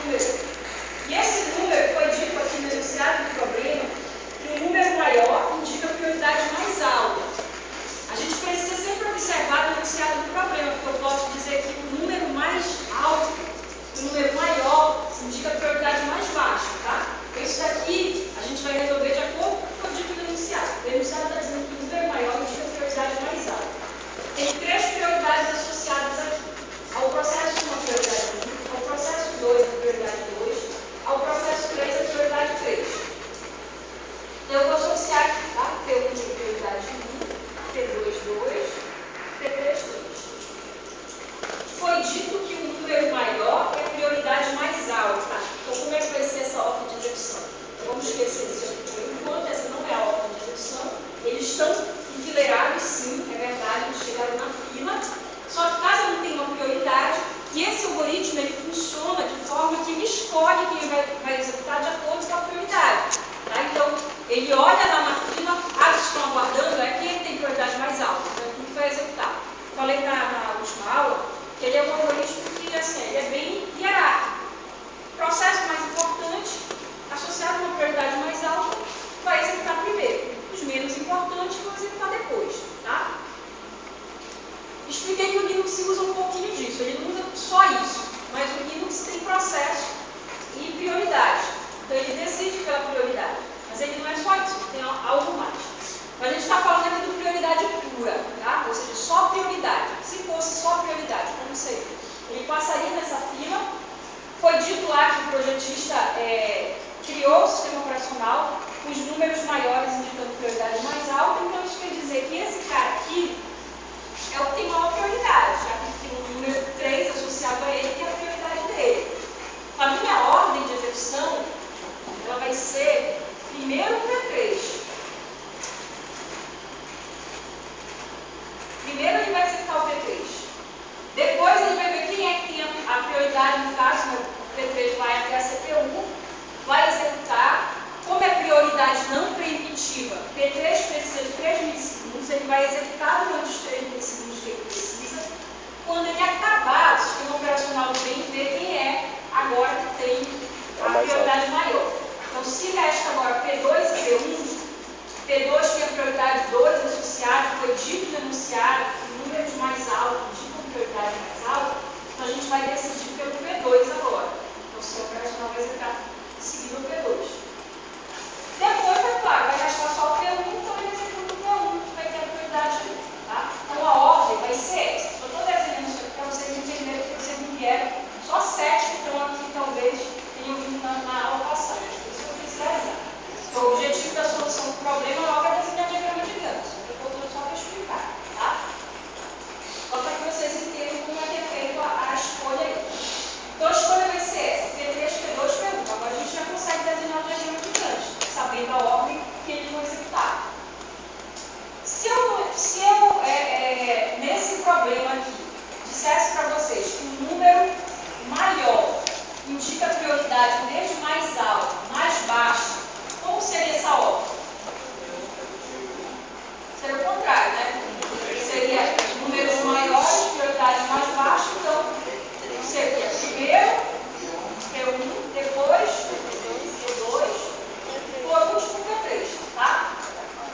número. E esse número foi dito aqui no enunciado do problema que um número maior indica prioridade mais alta. A gente precisa sempre observar no enunciado do problema, porque eu posso dizer que o número mais alto, o número maior, indica prioridade mais baixa, tá? Isso daqui a gente vai resolver de acordo com o que foi dito no enunciado. O enunciado está dizendo que o número maior indica prioridade mais alta. Tem três prioridades associadas aqui. Ao processo 1, a prioridade 1, ao processo 2, a prioridade 2, ao processo 3, a prioridade 3. Então, eu vou associar aqui, tá? P1 tem prioridade 1, P2, 2, P3, 2. Foi dito que o número maior é a prioridade mais alta. Então, como é que vai ser essa ordem de execução? Então, vamos esquecer isso aqui por enquanto, essa não é a ordem de execução. Eles estão enfileirados, sim, é verdade, eles chegaram na fila. Só que cada um tem uma prioridade e esse algoritmo ele funciona de forma que ele escolhe quem vai executar de acordo com a prioridade. Tá? Então, ele olha lá na fila, eles estão aguardando, é quem tem prioridade mais alta, então é quem vai executar. Falei na última aula que ele é um algoritmo que assim, ele é bem hierárquico. O processo mais importante, associado a uma prioridade mais alta, vai executar primeiro. Os menos importantes vão executar depois. Tá? Expliquei que o Linux usa um pouquinho disso, ele não usa só isso, mas o Linux tem processo e prioridade. Então ele decide pela prioridade, mas ele não é só isso, ele tem algo mais. Mas a gente está falando aqui de prioridade pura, tá? Ou seja, só prioridade. Se fosse só prioridade, como seria? Ele passaria nessa fila. Foi dito lá que o projetista criou o sistema operacional, os números maiores indicando prioridade mais alta, então isso quer dizer que esse cara aqui é o que tem maior prioridade, já que tem um número 3 associado a ele, que é a prioridade dele. A minha ordem de execução, ela vai ser primeiro o P3. Primeiro ele vai executar o P3. Depois ele vai ver quem é que tem a prioridade, no caso, o P3 vai até a CPU, vai executar. Como é prioridade não preempitiva, P3 precisa de 3 milissegundos, ele vai executar durante os 3 milissegundos que ele precisa. Quando ele acabar, o sistema operacional vem ver quem é agora que tem a prioridade maior. Então, se resta agora P2 e P1, P2 tem a prioridade 2 associada, foi dito no enunciado, números mais altos indicam prioridade mais alta, então a gente vai decidir pelo P2 agora. Então, o sistema operacional vai executar em seguida o P2. Depois, é claro, vai restar só o P1, então ele executa o P1, que vai ter a prioridade 1. Tá? Então, a ordem vai ser essa. Eu estou desenhando isso aqui para vocês entenderem que vocês não vieram. Só 7 que estão aqui, talvez, tenham vindo na aula passada. Por isso que eu quis realizar. Então, o objetivo da solução do problema logo é desenhar diagrama de Gantt. Eu estou voltando só para explicar. Tá? Só para que vocês entendam como é que é feita a escolha aí. Então, a escolha vai ser essa. P3, P2, P1. Agora, a gente já consegue desenhar o diagrama de Gantt, sabendo a ordem que eles vão executar. Se eu nesse problema aqui, dissesse para vocês que um número maior indica prioridade desde mais alta, mais baixa, como seria essa ordem? Seria o contrário, né? Seria números maiores, prioridade mais baixa, então seria primeiro P1, depois P2, por último P3, tá?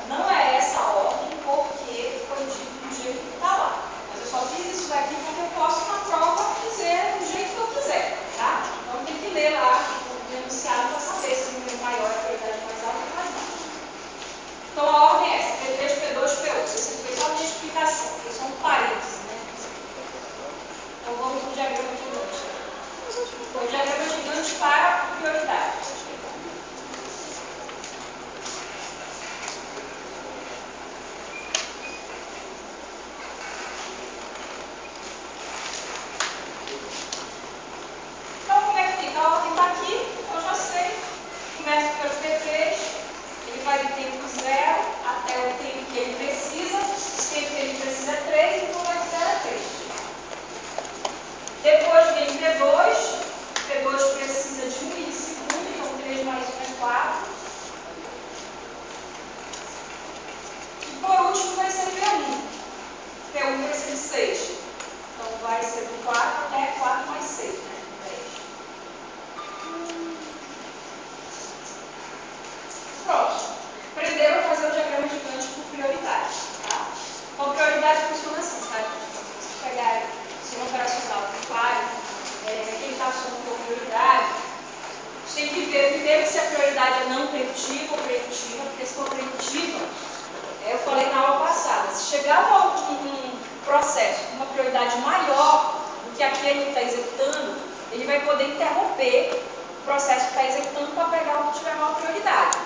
Não é essa a ordem porque foi dito do jeito que está lá. Mas eu só fiz isso daqui porque eu posso na prova dizer do jeito que eu quiser, tá? Então tem que ler lá o enunciado para saber se o número maior é a prioridade mais alta ou mais baixa. Então a ordem é essa, P3, P2, P1. Esse foi só a minha explicação, foi só um parênteses, né? Então vamos para o diagrama de Gantt. O diagrama de Gantt para prioridade. Então, como é que fica? A ordem está aqui, eu já sei. Começa pelo P3, ele vai do tempo 0 até o tempo que ele precisa. O tempo que ele precisa é 3, então vai de 0 a 3. Depois vem P2. P2 precisa de 1 milissegundo, então 3 mais 1 é 4. E por último vai ser P1. P1 precisa de 6. Então vai ser do 4 até 4 mais 6, né? 10. preemptiva ou preemptiva, porque se for preemptiva, eu falei na aula passada, se chegar um processo com uma prioridade maior do que aquele que está executando, ele vai poder interromper o processo que está executando para pegar o que tiver maior prioridade.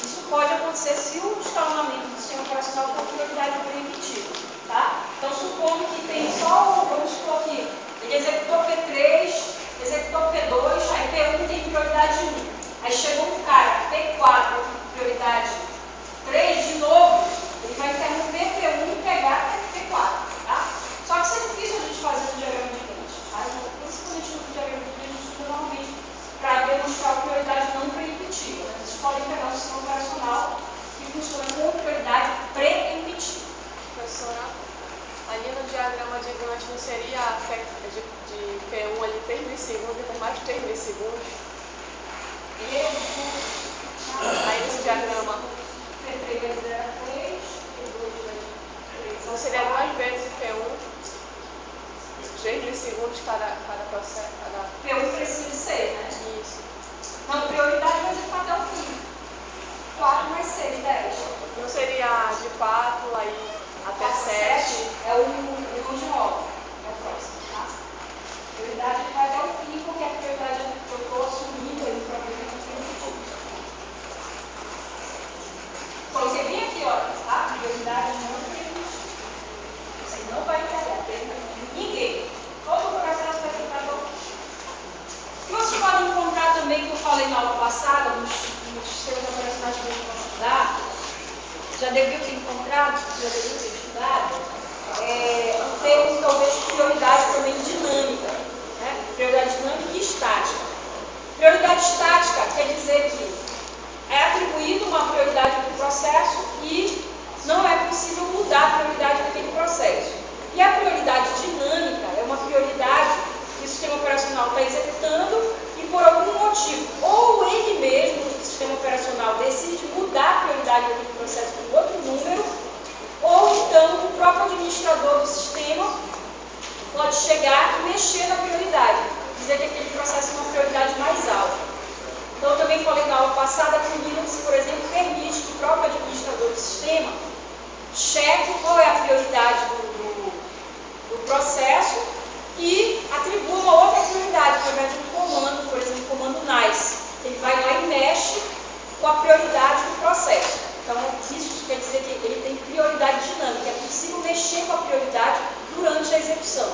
Isso pode acontecer se o escalonamento do sistema operacional for prioridade preemptiva. Tá? Então, supondo que tem só, vamos supor que ele executou P3, executou P2, aí P1 tem prioridade 1. Aí chegou um cara, P4, prioridade 3, de novo, ele vai interromper P1 e pegar P4. Tá? Só que isso é difícil a gente fazer no diagrama de Gantt. Tá? Então, principalmente no diagrama de Gantt, a gente usa normalmente para demonstrar a prioridade não preemptiva. Né? Vocês podem pegar um sistema operacional que funciona com prioridade preemptiva. Professora, ali no diagrama de Gantt não seria a de P1 ali 3 milissegundos, tem mais de 3 milissegundos? Aí nesse diagrama P3 vai 0 a 3, P2 vai 3 a 4. Então seria 2 vezes P1, 3 milissegundos cada processo. P1 precisa ser, né? Isso. Não, prioridade vai ser até o fim. 4 mais 6, 10. Não seria de 4, aí até 7. É o mão de obra. É o próximo, tá? Prioridade vai até o fim, porque a prioridade que eu estou assumindo aí para ver que não tem. Coloquei bem aqui, ó, tá? Prioridade não tem. Você não vai interromper ninguém. Todo o processo vai ficar até o fim. E vocês podem encontrar também, que eu falei na aula passada, nos sistemas operacionais que a gente vai estudar, já deviam ter encontrado, já deviam ter estudado, um termo talvez de prioridade também dinâmica, né? Prioridade dinâmica e estática. Prioridade estática quer dizer que é atribuído uma prioridade para o processo e não é possível mudar a prioridade daquele processo. E a prioridade dinâmica é uma prioridade que o sistema operacional está executando e por algum motivo, ou ele mesmo, o sistema operacional, decide mudar a prioridade daquele processo para outro número, ou então o próprio administrador do sistema pode chegar e mexer na prioridade, dizer que aquele processo é uma prioridade mais alta. Então, eu também falei na aula passada que o Linux, por exemplo, permite que o próprio administrador do sistema cheque qual é a prioridade do processo e atribua uma outra prioridade através de um comando, por exemplo, o comando nice. Ele vai lá e mexe com a prioridade do processo. Então, isso quer dizer que ele tem prioridade dinâmica. É possível mexer com a prioridade durante a execução.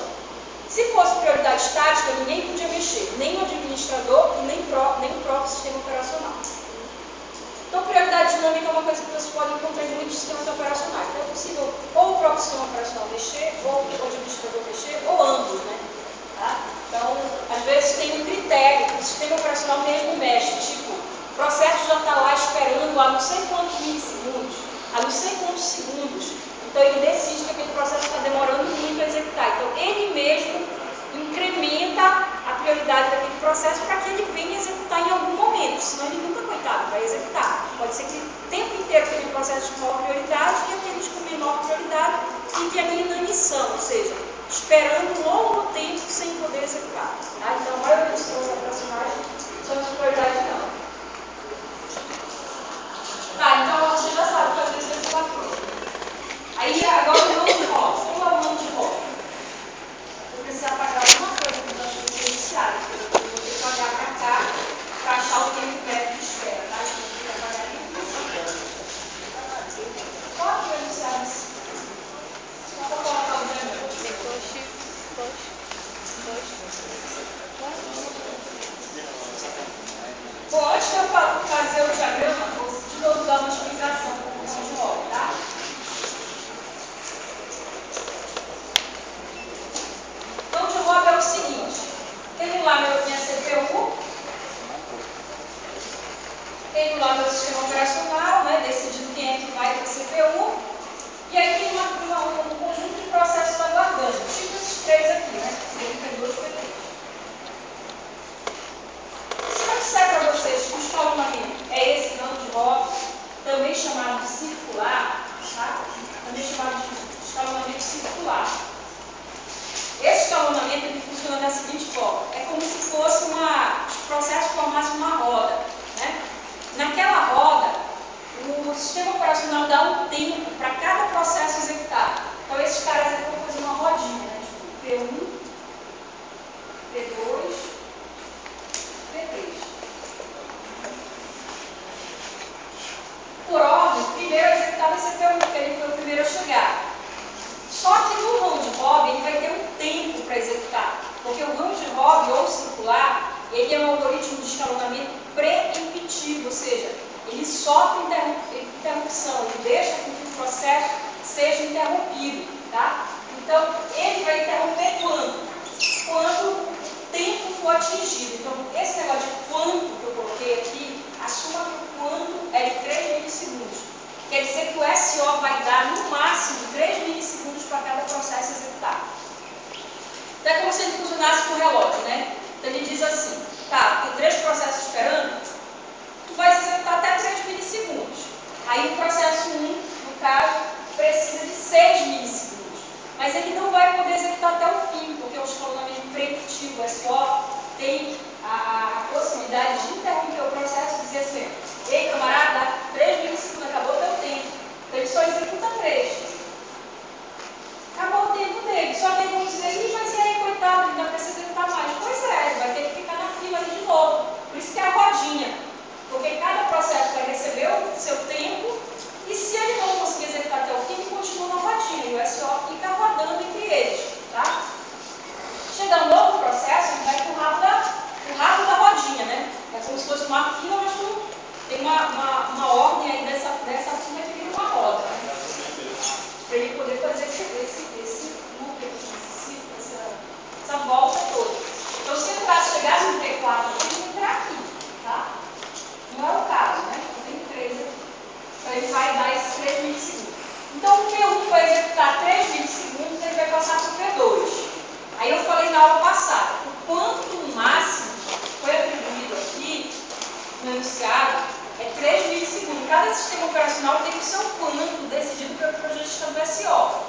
Se fosse prioridade estática, ninguém podia mexer, nem o administrador e nem o próprio sistema operacional. Então, prioridade dinâmica é uma coisa que vocês podem encontrar em muitos sistemas operacionais. Então, é possível ou o próprio sistema operacional mexer, ou o administrador mexer, ou ambos, né? Tá? Então, às vezes tem um critério que o sistema operacional mesmo mexe, tipo, o processo já está lá esperando há não sei quantos milissegundos, há não sei quantos segundos. Então, ele decide que aquele processo está demorando muito a executar. Então, ele mesmo incrementa a prioridade daquele processo para que ele venha executar em algum momento, senão ele nunca, coitado, vai executar. Pode ser que o tempo inteiro aquele processo de maior prioridade e aqueles com menor prioridade fiquem ali na missão, ou seja, esperando um longo tempo sem poder executar. Tá? Então, a maioria dos sistemas operacionais são de prioridade não. Tá, então você já sabe fazer esses fatores. Aí, agora o mão de roda. Como é o mão de roda? Eu preciso apagar alguma coisa que nós temos iniciado. Eu vou ter que olhar para cá para achar o tempo médio de espera, tá? Então, eu vou apagar isso. Pode iniciar isso. Só para colocar o diagrama. Bom, antes de eu fazer o diagrama, vou de novo dar uma explicação do mão de roda, tá? Mão de roda é o seguinte, tenho lá minha CPU, tenho lá meu sistema operacional, né, decidindo quem é que vai para a CPU, e aí tem um conjunto de processos aguardando, tipo esses três aqui, né, P2 e P3. Se eu disser para vocês que o escalonamento é esse mão de roda, também chamado de circular, tá? Também chamado de escalonamento circular. Esse escalonamento ele funciona da seguinte forma: é como se fosse o processo formasse uma roda, né? Naquela roda Porque o round robin ou circular, ele é um algoritmo de escalonamento preemptivo, ou seja, ele sofre interrupção, ele deixa que o processo seja interrompido, tá? Então, ele vai interromper quando? Quando o tempo for atingido. Então, esse negócio de quanto que eu coloquei aqui, assuma que o quanto é de 3 milissegundos. Quer dizer que o SO vai dar, no máximo, 3 milissegundos para cada processo executado. Então, é como se ele funcionasse com o relógio, né? Então, ele diz assim, tá, tem 3 processos esperando, tu vai executar até 3 milissegundos. Aí, o processo 1, no caso, precisa de 6 milissegundos. Mas ele não vai poder executar até o fim, porque o escalonamento preditivo, o SO, tem a possibilidade de interromper o processo e dizer assim, ei, camarada, 3 milissegundos, acabou o teu tempo. Então, ele só executa 3. Acabou o tempo dele. Só que ele vai dizer, mas e aí, coitado, ainda precisa executar mais. Pois é, ele vai ter que ficar na fila ali de novo. Por isso que é a rodinha. Porque cada processo vai receber o seu tempo e se ele não conseguir executar até o fim, ele continua na rodinha. E o SO fica rodando entre eles. Tá? Chega um novo processo, ele vai com o rabo da rodinha, né? É como se fosse uma fila, mas tem uma ordem aí dessa fila que vira uma roda. Né? Para ele poder fazer esse loop aqui, essa volta toda. Então, se ele chegasse no T4, ele tem que entrar aqui, tá? Não é o caso, né? Então, tem 3 aqui. Então, ele vai dar esses 3 milissegundos. Então, o P1 vai executar 3 milissegundos, ele vai passar para o P2. Aí eu falei na aula passada, o quanto máximo foi atribuído aqui no enunciado é 3 milissegundos. Cada sistema operacional tem o seu quanto decidido pela gestão do SO.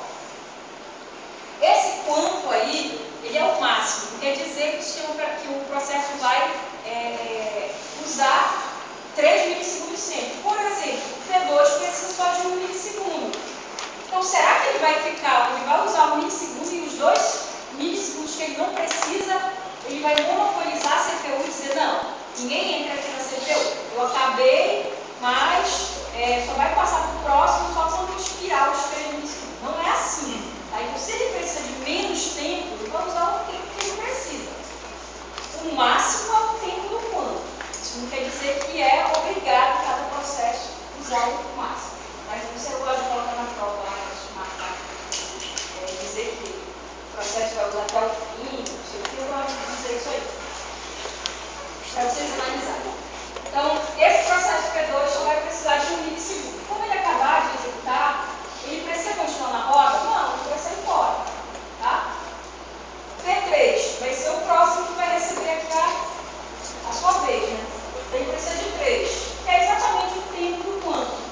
Esse quanto aí, ele é o máximo. Quer dizer que o processo vai usar 3 milissegundos sempre. Por exemplo, o P2 precisa só de 1 milissegundo. Então, será que ele vai usar 1 milissegundo e os 2 milissegundos que ele não precisa, ele vai monopolizar a CPU e dizer, não, ninguém entra aqui na CPU. Eu acabei, mas só vai passar para o próximo só quando eu expirar os 3 milissegundos. Não é assim. Tá? Então, se ele precisa de menos tempo, ele vai usar o tempo que ele precisa. O máximo é o tempo do quanto. Isso não quer dizer que é obrigado cada processo usar o máximo. Mas você pode colocar na prova lá, marcar, dizer que o processo vai usar até o fim, não sei o que, eu gosto de dizer isso aí. Para vocês analisarem. Então, esse processo P2 só vai precisar de 1 milissegundo. Quando ele acabar de executar, ele precisa continuar na roda? Não, ele vai sair fora. Tá? P3 vai ser o próximo que vai receber aqui a sua vez, né? Então, ele precisa de 3, que é exatamente o tempo do quanto.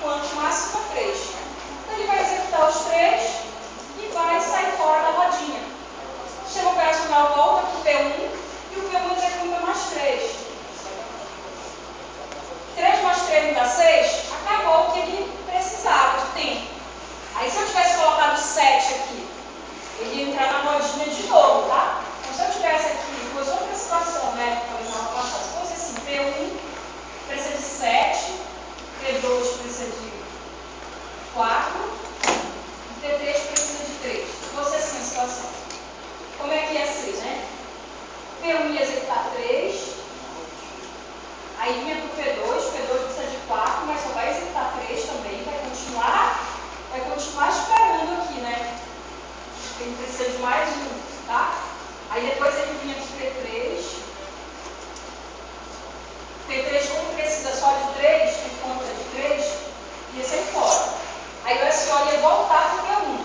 Quanto máximo é 3. Então, ele vai executar os 3 e vai sair fora da rodinha. O sistema operacional volta para o P1 e o P1 executa mais 3. 3 mais 3 não dá 6? Acabou o que ele precisava de tempo. Aí, se eu tivesse colocado 7 aqui, ele ia entrar na rodinha de novo, tá? Então, se eu tivesse aqui, fosse outra situação, né? Se fosse assim, P1 precisa de 7, P2 precisa de 4 e P3 precisa de 3. Se fosse assim a situação. Como é que ia ser, né? P1 ia executar 3, aí vinha para o P2 precisa de 4, mas só vai executar 3 também, vai continuar esperando aqui, né? Ele precisa de mais um, tá? Aí depois ele vinha para o P3. P3, como precisa só de 3, por conta de 3, ia sair fora. Aí o SO ia voltar para o P1.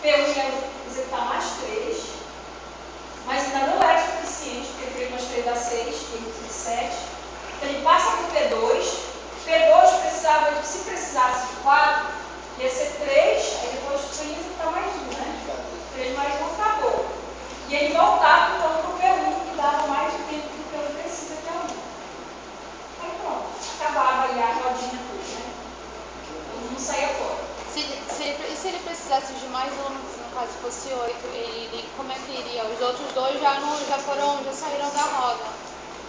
P1 ia executar mais 3, mas ainda não era suficiente, porque 3 mais 3 dá 6, ele precisa de 7. Então ele passa para o P2. P2 precisava, se precisasse de 4, ia ser 3, aí depois foi executar mais 1, né? 3 mais 1 acabou. E ele voltava então para o P1, que dava mais o tempo que o P1 precisa, que é 1. Aí pronto, acabava ali a rodinha toda, né? Todo mundo saía fora. Se ele precisasse de mais um, no caso fosse 8, como é que iria? Os outros 2 já saíram da roda.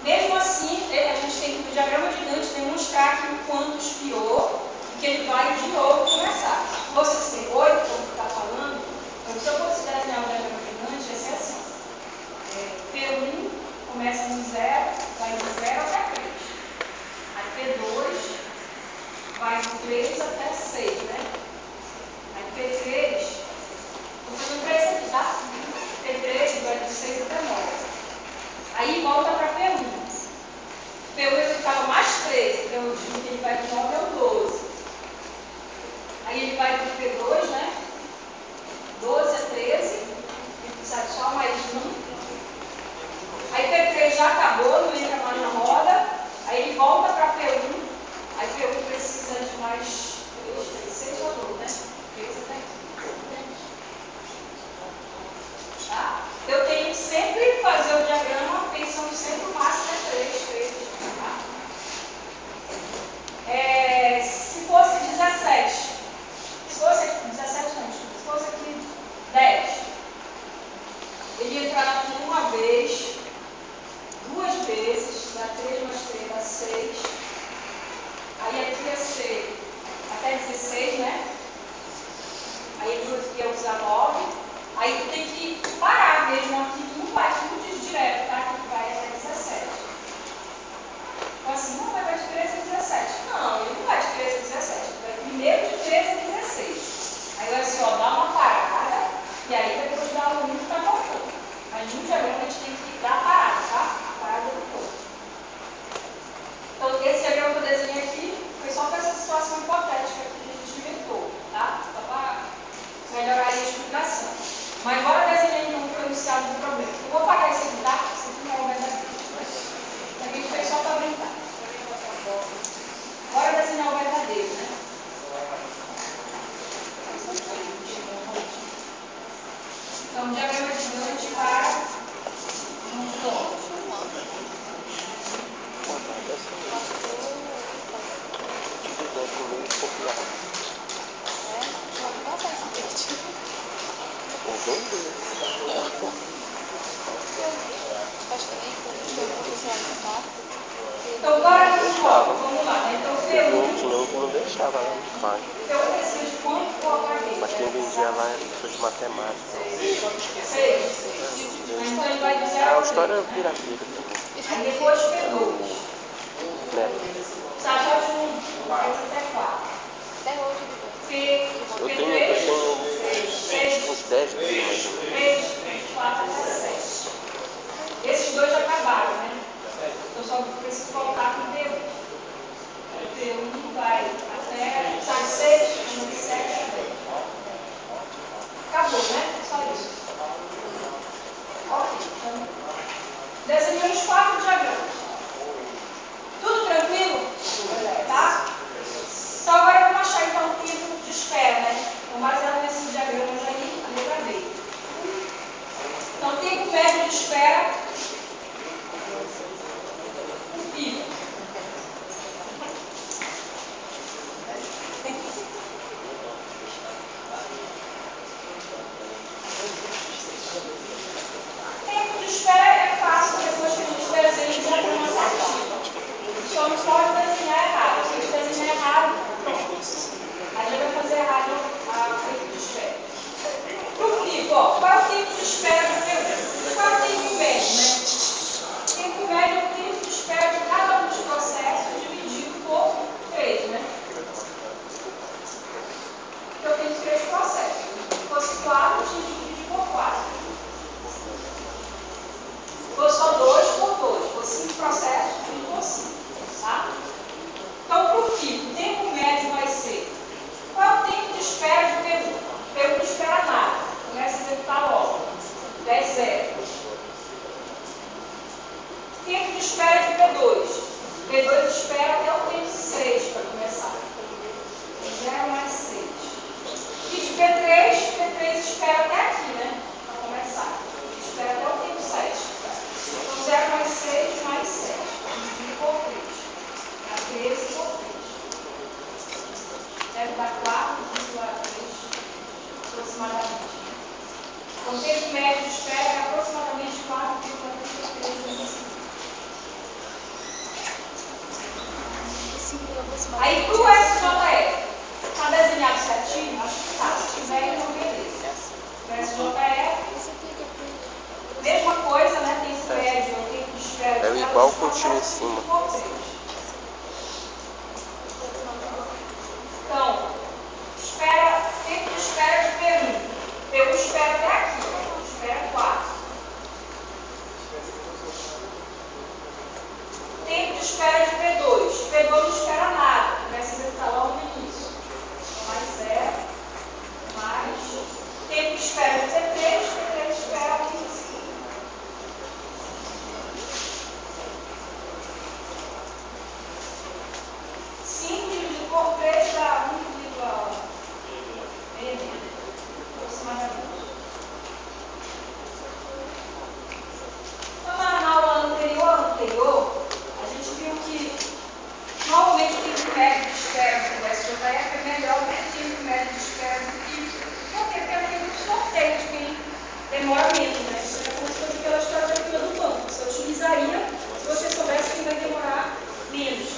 Mesmo assim, a gente tem que, no diagrama de Gantt, demonstrar que o quanto expirou e que ele vai de novo começar. Se fosse ser 8, como está falando, então, se eu considerar o diagrama de Gantt, ia ser assim. começa no 0, vai do 0 até 3. Aí P2 vai do 3 até 6, né? Aí P3, vou fazer 3 aqui, tá? P3 vai do 6 até 9. Aí volta para P1. P1 ele ficava mais 3, então eu digo que ele vai do 9 ao 12. Aí ele vai para o P2, né? 12 a 13, ele precisa só mais um. Aí P3 já acabou, não entra mais na roda. Aí ele volta para P1. Aí P1 precisa de mais 6 ou 2, né? 3 até aqui. Tá? Eu tenho que sempre fazer o diagrama pensando sempre o máximo é 3. Tá? Se fosse 17, se fosse aqui 17 não, se fosse aqui 10, ele ia entrar aqui uma vez, duas vezes, dá 3 mais 3 dá 6. Aí aqui ia ser até 16, né? Aí ele ia usar 9. Aí tu tem que parar mesmo aqui, tu não vai, tu não diz direto, tá? Que vai até 17. Então assim, não vai de 13 a 17. Não, ele não vai de 13 a 17, ele vai primeiro de 13 a 16. Aí vai assim, ó, dá uma parada, e aí depois dá o número que tá faltando. Mas no diagrama a gente tem que dar a parada, tá? A parada do ponto. Então esse diagrama que eu desenhei aqui foi só para essa situação hipotética que a gente inventou, tá? Só para melhorar a explicação. Mas bora desenhar então o enunciado do problema. Eu vou apagar esse aqui, tá? Esse aqui não é o verdadeiro. Isso aqui a gente fez só para brincar. Bora desenhar o verdadeiro, né? Então, diagrama de Gantt para um ponto. Então, bora aqui de volta. Vamos lá, né? Então, P1. Não deixava lá no pai. P1 precisa de quanto colocar aqui? Mas quem vendia lá era professor de matemática. 6. Então, ele vai dizer A história vira-vira também. aí depois P2. Neto. Sabe, pode um, até 4. Até hoje ele Eu P3, tenho uns 10 dele mais ou menos. 3, 4 até 7. Esses dois já acabaram, né? Eu só preciso voltar com o P1. O P1 vai até 6, 7, 10. Acabou, né? Só isso. Ok, então desenhamos 4 diagramas. Tudo tranquilo? Tá? Então agora vamos achar então o tempo de espera, né? Então baseado nesses diagramas aí, a letra B. Então tempo médio de espera, o pico. Tempo de espera é fácil depois que a gente desenha o diagrama certinho. Só não pode desenhar errado. Se a gente desenhar errado, pronto. A gente vai fazer errado o tempo de espera. Pro pico, ó, qual é o tempo de espera do P1? Qual é o tempo médio, né? O tempo médio é o tempo de espera de cada um dos processos dividido por 3, né? Porque eu tenho 3 processos. Se fosse 4, eu tinha que dividir por 4. Se fosse só 2, por 2. Se fosse 5 processos, dividido por 5. Tá? Então, para o pico, o tempo médio vai ser qual é o tempo de espera de P1? P1 não espera nada, começa a executar logo. 10, 0. Tempo de espera de P2. P2 espera até o tempo 6 para começar. 0 mais 6. E de P3, P3 espera até aqui, né? Para começar. Espera até o tempo 7. Então 0 mais 6 mais 7. Dividido por 3. Dá 13 por 3. Deve dar 4,3 aproximadamente. Então o tempo médio de espera é aproximadamente 4,33 vezes. Aí para o SJE, está desenhado certinho? Acho que está. Se tiver, então beleza. O SJE, mesma coisa, né? Tempo médio é o tempo de espera igual continua em cima. Então, tempo de espera de P1. P1 espera até aqui, espera 4. Tempo de espera de P2. P2 não espera nada, começa a executar logo no início. Então, mais 0, mais. Tempo de espera de P3 espera 1 segundo. Dividido por 3 dá 1,6 aproximadamente. Então, na aula anterior, a gente viu que normalmente o tempo médio de espera do SJF é melhor do que o tempo médio de espera do FIFO. Por quê? Porque é tempo de sorteio de quem demora menos, né? Isso já começou aqui pela história da fila do banco. Você otimizaria se você soubesse quem vai demorar menos.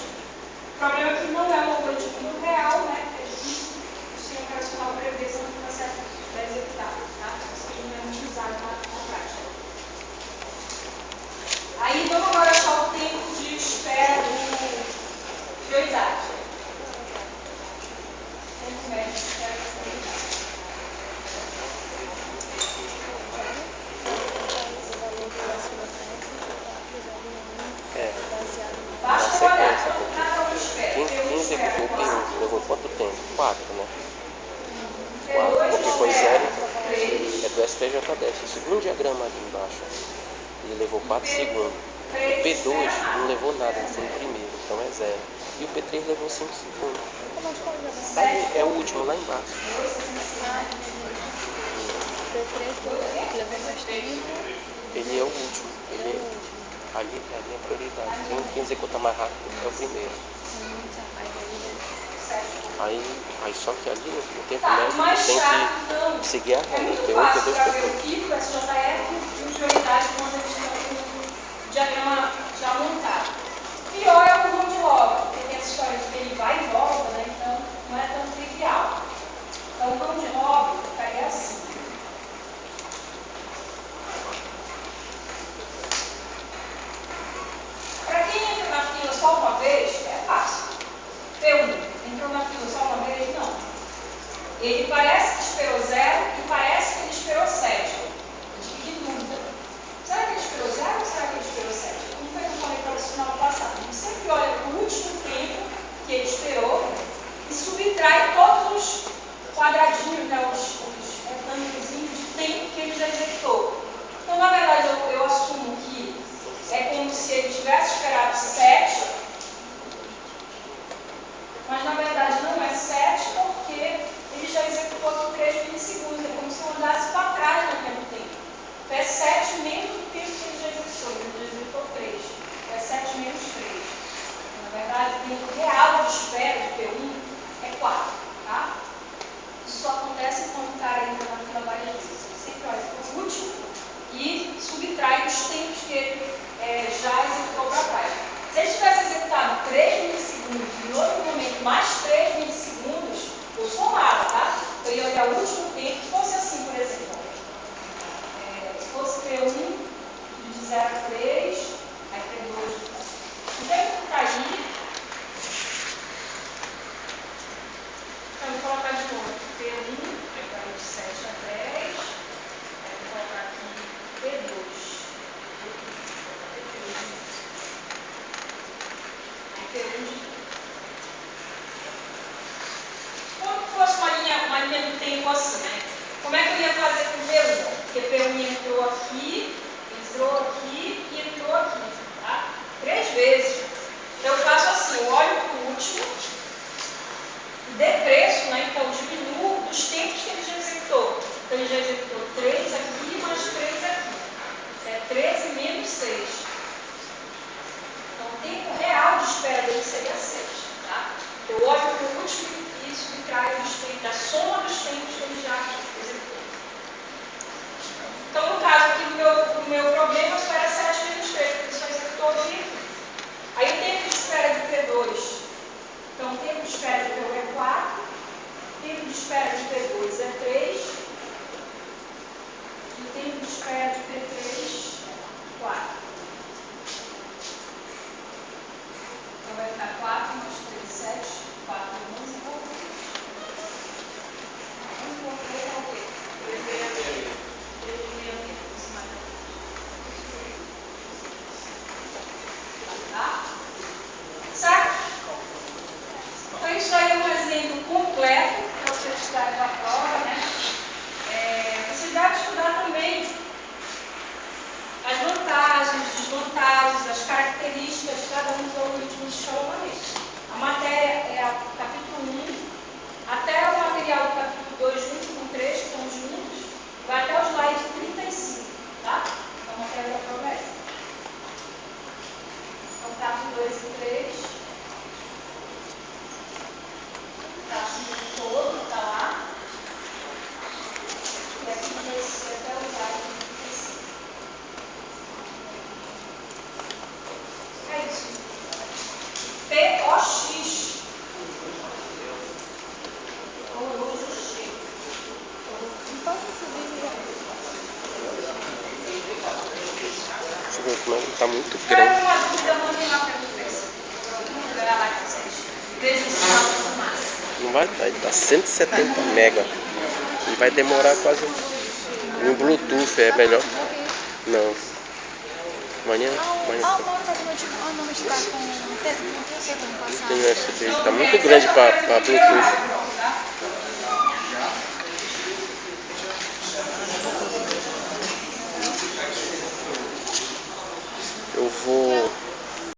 O problema é que não é um algoritmo muito real, né? É difícil o sistema operacional prever se o processo vai executar, tá? Isso não é muito usado na prática. Aí vamos agora achar o tempo de espera do prioridade. Tempo médio de espera do prioridade. Basta olhar para onde espera. Quem executou o P1 levou quanto tempo? 4, né? 4, porque foi 0, é do STJ10. O segundo diagrama ali embaixo, ele levou 4 segundos. O P2 não levou nada, ele foi o primeiro, então é 0. E o P3 levou 5 segundos. Aí é o último lá embaixo. Levou mais tempo. Ele é o último. Ali é a prioridade. Quem executa mais rápido é o primeiro. Aí só que ali o tempo médio tem que seguir a regra. Muito P1, fácil P2, para ver o P3. FIFO, o SJF e o prioridade quando eles estão com o diagrama já montado. Pior é o round robin, porque tem essa história de que ele vai e volta, né? Então não é tão trivial. Então o round robin ficaria assim. Para quem entra na fila só uma vez, é fácil. P1 entrou na fila só uma vez? Não. Ele parece que esperou 0 e parece que ele esperou 7. Eu tive de dúvida. Será que ele esperou 0 ou será que ele esperou 7? Como foi que eu falei para você no ano passado? A gente sempre olha para o último tempo que ele esperou e subtrai todos os quadradinhos, né, os retângulos de tempo que ele já executou. Então, na verdade, eu assumo que é como se ele tivesse esperado 7, mas na verdade não é 7 porque ele já executou aqui 3 milissegundos. É como se eu andasse para trás naquele tempo. Então é 7 menos o tempo que ele já executou. Ele já executou 3. É 7 menos 3. Na verdade, o tempo real de espera de P1 é 4. Tá? Isso só acontece quando o cara entra na fila várias vezes. Ele sempre olha para o último e subtrai os tempos que ele já executou para trás. Se ele tivesse executado 3 milissegundos e em outro momento mais 3 milissegundos, eu somava, tá? Eu ia olhar o último tempo, se fosse assim, por exemplo. Se fosse P1 de 0 a 3, aí P2. O tempo que está aí. Então, vou colocar de novo aqui P1, aí de 7 a 10. Aí vou colocar aqui P2. Como fosse uma linha do tempo assim, né? Como é que eu ia fazer com o P1? Porque P1 entrou aqui e entrou aqui, tá? 3 vezes. Então eu faço assim, eu olho para o último e depreço, né? Então diminuo dos tempos que ele já executou. Então ele já executou 3 aqui mais 3 aqui. É 13 menos 6. Então o tempo real de espera dele seria 6. Tá? Eu olho para o último e subtraio a soma dos tempos que ele já executou. Então, no caso aqui do meu vantagens, as características de cada um dos algoritmos de escalonamento. A matéria é o capítulo 1, até o material do capítulo 2, junto com o 3, que estão juntos, vai até o slide 35, tá? Então, a matéria da prova é essa. Então, capítulo 2 e 3. Capítulo todo, está lá. E aqui vai ser até o slide 35. É isso. POX. Passa esse vídeo já. Deixa eu ver como é que tá muito Se tiver grande. alguma dúvida, mandem lá para mim. Vai lá com vocês. Veja o sinal de fumaça. Não vai tá 170 mega. E vai demorar quase. No Bluetooth é melhor. Não. Amanhã. Ah, o Mauro tá com notebook. Ah, não, mas tá com. Não tem como passar. Tem USB. Tá muito grande para Bluetooth.